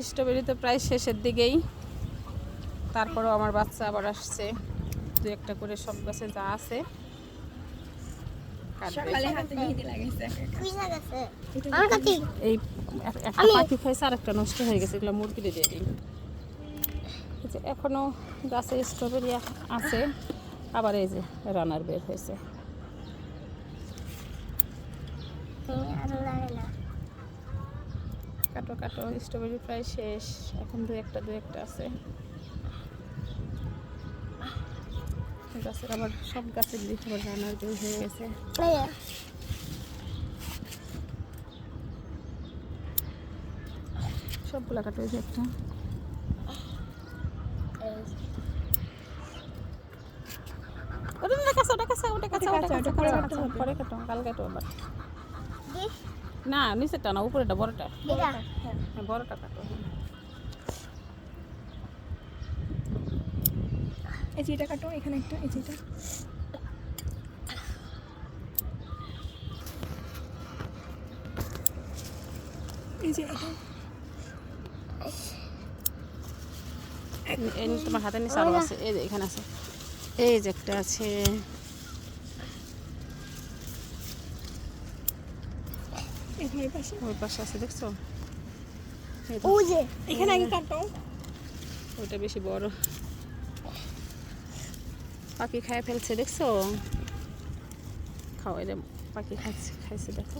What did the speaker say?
Strawberry তো প্রায় শেষের দিকেই, তারপরেও আমার বাচ্চা আবার আসছে, দু একটা করে সব গাছে যা আছে এই একটা পাখি খাইছে আর একটা নষ্ট হয়ে গেছে, এগুলো মুরগিতে দিয়ে দিই। এখনো গাছে স্ট্রবেরি আছে, আবার এই যে রানার বের হয়েছে। কাটো কাটো, স্ট্রবেরি প্রায় শেষ, এখন দু একটা আছে। গাছের আবার সব গাছের দিকে আবার রানার বের হয়ে গেছে। সবগুলা কাটো, এই যে একটা। পরে কাটো, কাল কাটো আবার। না নিচেরটা না, উপরেটা, বড়টা। হ্যাঁ বড়টা কাটো। এই যেটা কাটো, এখানে একটা, এই যেটা। এই যে এটা তোমার হাতের নিচে আরো আছে, এই যে এখানে আছে, এই যে একটা আছে। ওই পাশে আছে, দেখছো? এখানে আগে কাটো। ওইটা বেশি বড়, পাখি খায় ফেলছে, দেখছো? খাও, এটা পাখি খাইছে, দেখো।